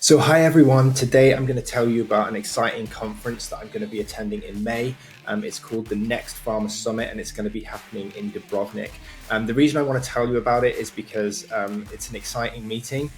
So, hi everyone. Today I'm going to tell you about an exciting conference that I'm going to be attending in May. It's called the Next PharmaSummit and it's going to be happening in Dubrovnik. The reason I want to tell you about it is because it's an exciting meeting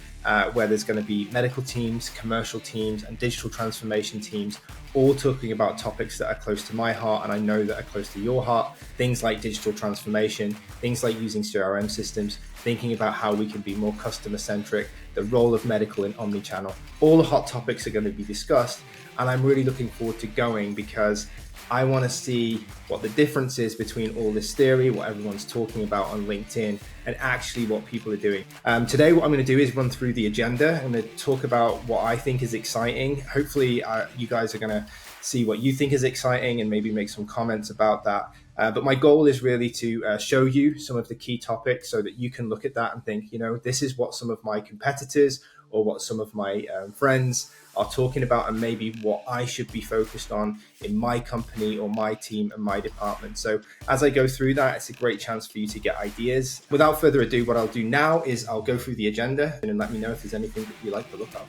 where there's going to be medical teams, commercial teams, and digital transformation teams all talking about topics that are close to my heart and I know that are close to your heart. Things like digital transformation, things like using CRM systems, thinking about how we can be more customer centric, the role of medical in omnichannel. All the hot topics are going to be discussed, and I'm really looking forward to going because I want to see what the difference is between all this theory, what everyone's talking about on LinkedIn, and actually what people are doing. Today, what I'm going to do is run through the agenda. I'm going to talk about what I think is exciting. Hopefully, you guys are going to see what you think is exciting and maybe make some comments about that. But my goal is really to show you some of the key topics so that you can look at that and think, this is what some of my competitors or what some of my friends are talking about and maybe what I should be focused on in my company or my team and my department. So as I go through that, it's a great chance for you to get ideas. Without further ado, what I'll do now is I'll go through the agenda and let me know if there's anything that you like to look up.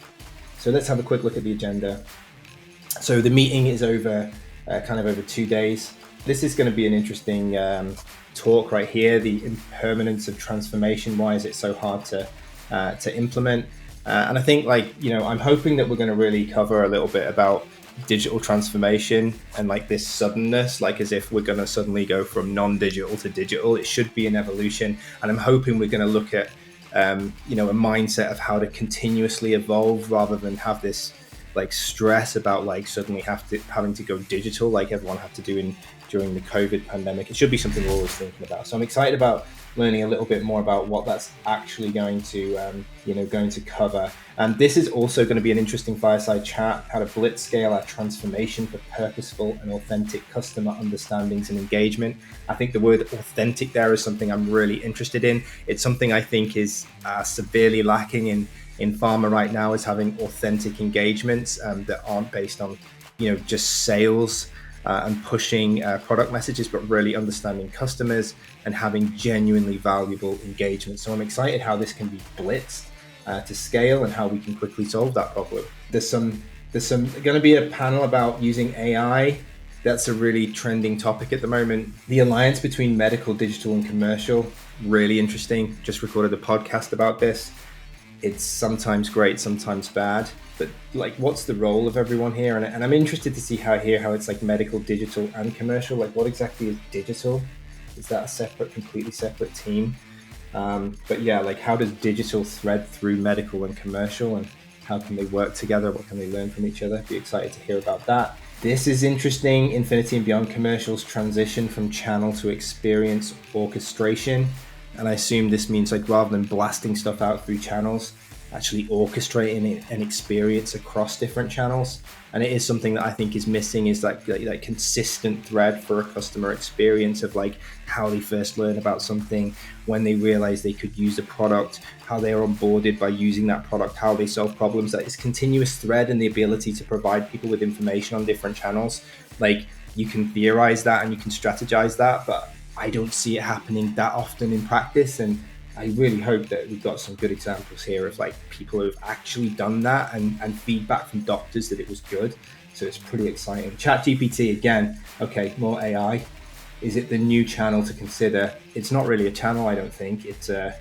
So let's have a quick look at the agenda. So the meeting is over 2 days. This is going to be an interesting talk right here, the impermanence of transformation. Why is it so hard to implement? And I think I'm hoping that we're going to really cover a little bit about digital transformation and this suddenness, as if we're going to suddenly go from non-digital to digital. It should be an evolution. And I'm hoping we're going to look at, a mindset of how to continuously evolve rather than have this stress about suddenly having to go digital like everyone had to do during the COVID pandemic. It should be something we're always thinking about. So I'm excited about learning a little bit more about what that's actually going to cover. And this is also going to be an interesting fireside chat, how to blitz scale our transformation for purposeful and authentic customer understandings and engagement. I think the word authentic there is something I'm really interested in. It's something I think is severely lacking in pharma right now, is having authentic engagements that aren't based on, just sales and pushing product messages, but really understanding customers and having genuinely valuable engagement. So I'm excited how this can be blitzed to scale and how we can quickly solve that problem. There's going to be a panel about using AI. That's a really trending topic at the moment. The alliance between medical, digital, and commercial, really interesting. Just recorded a podcast about this. It's sometimes great, sometimes bad, but what's the role of everyone here? And I'm interested to see how it's medical, digital, and commercial. What exactly is digital? Is that a completely separate team? But yeah, how does digital thread through medical and commercial, and how can they work together? What can they learn from each other? Be excited to hear about that. This is interesting. Infinity and Beyond Commercials transition from channel to experience orchestration. And I assume this means rather than blasting stuff out through channels, actually orchestrating an experience across different channels. And it is something that I think is missing, is that consistent thread for a customer experience of how they first learn about something, when they realize they could use a product, how they are onboarded by using that product, how they solve problems. That is continuous thread and the ability to provide people with information on different channels. You can theorize that and you can strategize that, but I don't see it happening that often in practice. And I really hope that we've got some good examples here of people who have actually done that and feedback from doctors that it was good. So it's pretty exciting. ChatGPT again. Okay, more AI. Is it the new channel to consider? It's not really a channel, I don't think. It's a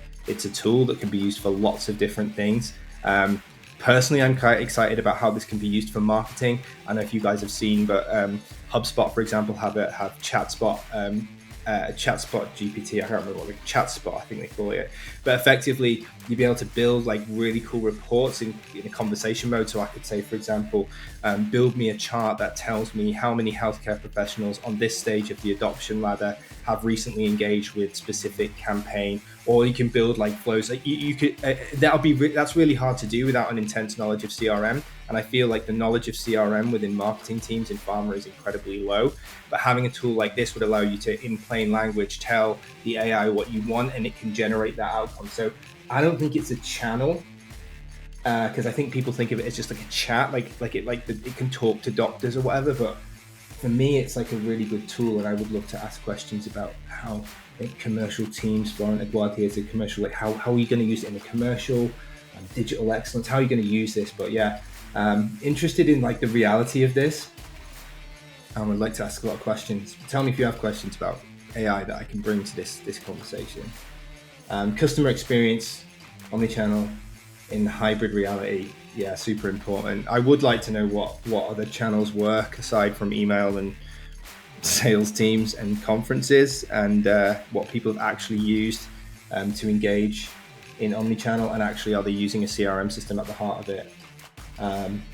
tool that can be used for lots of different things. Personally, I'm quite excited about how this can be used for marketing. I don't know if you guys have seen, but HubSpot, for example, have ChatSpot. ChatSpot GPT, I can't remember ChatSpot, I think they call it. But effectively, you'd be able to build really cool reports in a conversation mode. So I could say, for example, build me a chart that tells me how many healthcare professionals on this stage of the adoption ladder have recently engaged with specific campaign. Or you can build flows. You could that's really hard to do without an intense knowledge of CRM. And I feel the knowledge of CRM within marketing teams in pharma is incredibly low. But having a tool like this would allow you to, in plain language, tell the AI what you want, and it can generate that outcome. So I don't think it's a channel, because I think people think of it as just a chat, it can talk to doctors or whatever. But for me, it's a really good tool, and I would love to ask questions about how commercial teams, Florent Edouard here is a commercial, how are you going to use it in a commercial? digital excellence. How are you going to use this? But yeah, interested in like the reality of this. I would like to ask a lot of questions. Tell me if you have questions about AI that I can bring to this conversation. Customer experience, omnichannel, in hybrid reality, yeah, super important. I would like to know what other channels work aside from email and sales teams and conferences, and what people have actually used to engage in omnichannel, and actually are they using a CRM system at the heart of it?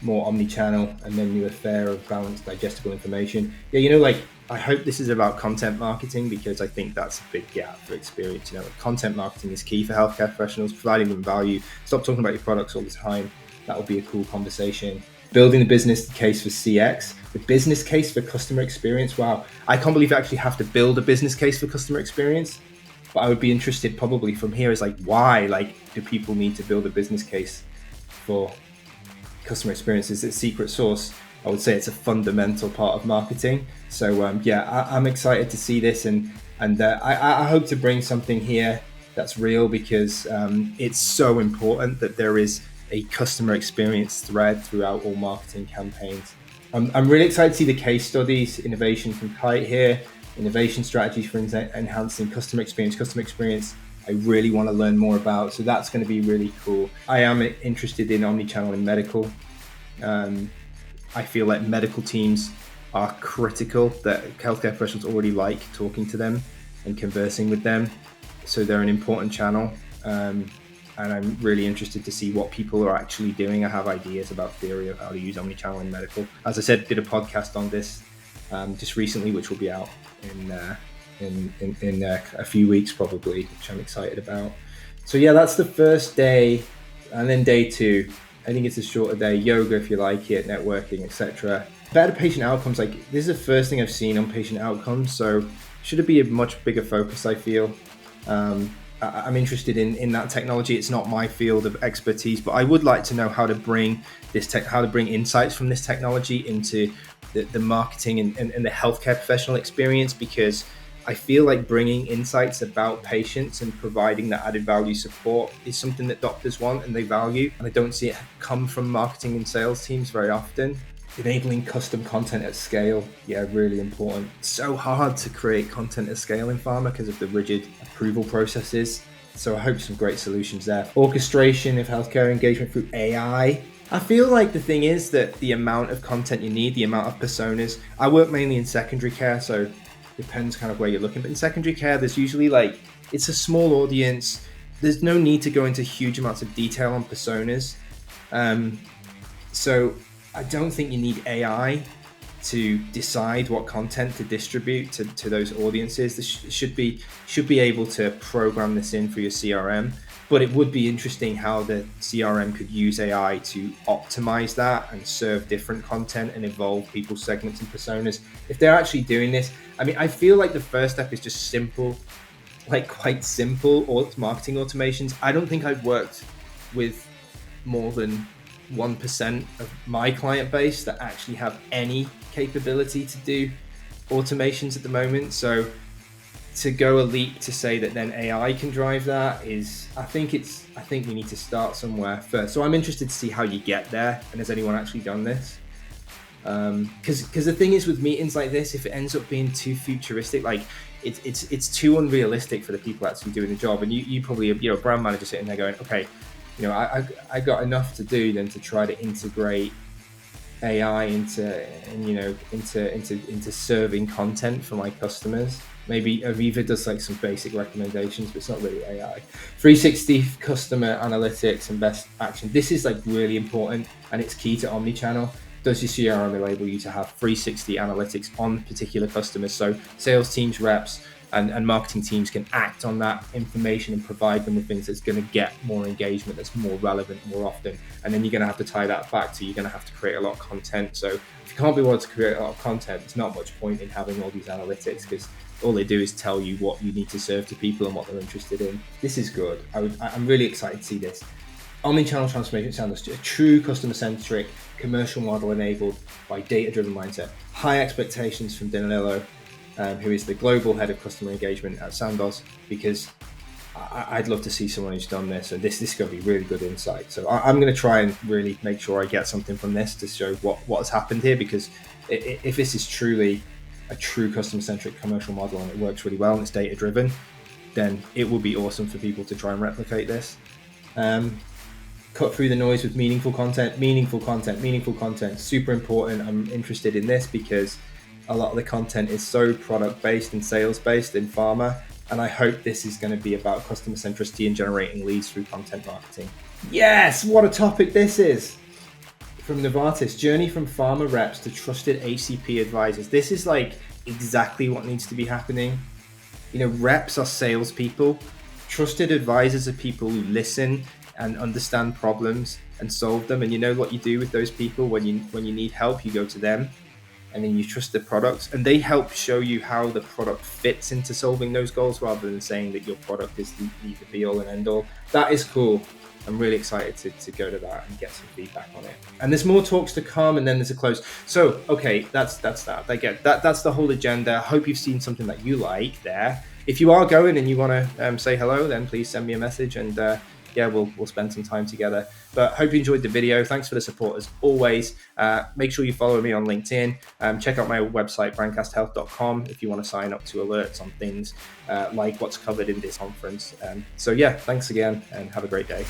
More omni-channel and menu affair of balanced, digestible information. Yeah, like I hope this is about content marketing, because I think that's a big gap for experience. Content marketing is key for healthcare professionals, providing them value. Stop talking about your products all the time. That will be a cool conversation. Building the business case for CX, the business case for customer experience. Wow, I can't believe you actually have to build a business case for customer experience. But I would be interested probably from here is like, why? Like, do people need to build a business case for customer experience? Is its secret sauce? I would say it's a fundamental part of marketing. So yeah, I'm excited to see this, and I hope to bring something here that's real, because it's so important that there is a customer experience thread throughout all marketing campaigns. I'm really excited to see the case studies, innovation from Kite here, innovation strategies for enhancing customer experience. I really want to learn more about. So that's going to be really cool. I am interested in omnichannel in medical. I feel like medical teams are critical, that healthcare professionals already like talking to them and conversing with them. So they're an important channel. And I'm really interested to see what people are actually doing. I have ideas about theory of how to use omnichannel in medical. As I said, did a podcast on this just recently, which will be out in a few weeks probably, which I'm excited about. So yeah, that's the first day. And then day 2, I think it's a shorter day. Yoga, if you like it, networking, etc. Better patient outcomes. Like, this is the first thing I've seen on patient outcomes. So should it be a much bigger focus, I feel. I'm interested in that technology. It's not my field of expertise, but I would like to know how to bring how to bring insights from this technology into the marketing and the healthcare professional experience, because I feel like bringing insights about patients and providing that added value support is something that doctors want and they value. And I don't see it come from marketing and sales teams very often. Enabling custom content at scale, yeah, really important. It's so hard to create content at scale in pharma because of the rigid approval processes. So I hope some great solutions there. Orchestration of healthcare engagement through AI. I feel like the thing is that the amount of content you need, the amount of personas. I work mainly in secondary care, so depends kind of where you're looking. But in secondary care, there's usually it's a small audience. There's no need to go into huge amounts of detail on personas. So I don't think you need AI to decide what content to distribute to those audiences. This should be able to program this in for your CRM. But it would be interesting how the CRM could use AI to optimize that and serve different content and evolve people's segments and personas. If they're actually doing this, I mean, I feel like the first step is just simple, quite simple marketing automations. I don't think I've worked with more than 1% of my client base that actually have any capability to do automations at the moment. So to go a leap to say that then AI can drive that is, I think we need to start somewhere first. So I'm interested to see how you get there, and has anyone actually done this? Because the thing is with meetings like this, if it ends up being too futuristic, it's too unrealistic for the people actually doing the job. And you probably, a brand manager sitting there going, okay, I got enough to do than to try to integrate AI into serving content for my customers. Maybe Aviva does some basic recommendations, but it's not really AI. 360 customer analytics and best action. This is really important, and it's key to omnichannel. Does your CRM enable you to have 360 analytics on particular customers? So sales teams, reps, and marketing teams can act on that information and provide them with things that's going to get more engagement, that's more relevant more often. And then you're going to have to tie that back to, you're going to have to create a lot of content. So if you can't be able to create a lot of content, it's not much point in having all these analytics, because all they do is tell you what you need to serve to people and what they're interested in. This is good. I'm really excited to see this. Omnichannel transformation sounds a true customer-centric commercial model enabled by data-driven mindset. High expectations from Danilo, who is the global head of customer engagement at Sandoz, because I'd love to see someone who's done this, and this is going to be really good insight. So I'm going to try and really make sure I get something from this to show what has happened here, because if this is truly a true customer-centric commercial model and it works really well and it's data-driven, then it would be awesome for people to try and replicate this. Cut through the noise with meaningful content, super important. I'm interested in this because a lot of the content is so product-based and sales-based in pharma, and I hope this is going to be about customer centricity and generating leads through content marketing. Yes, what a topic this is. From Novartis, journey from pharma reps to trusted HCP advisors. This is like exactly what needs to be happening. You know, reps are salespeople. Trusted advisors are people who listen and understand problems and solve them. And you know what you do with those people when you need help, you go to them. And then you trust the products, and they help show you how the product fits into solving those goals, rather than saying that your product is the be all and end all. That is cool. I'm really excited to go to that and get some feedback on it. And there's more talks to come, and then there's a close. So, okay, that's that. I get that. That's the whole agenda. I hope you've seen something that you like there. If you are going and you want to say hello, then please send me a message, and yeah, we'll spend some time together. But hope you enjoyed the video. Thanks for the support as always. Make sure you follow me on LinkedIn. Check out my website, brandcasthealth.com, if you want to sign up to alerts on things like what's covered in this conference. So yeah, thanks again and have a great day.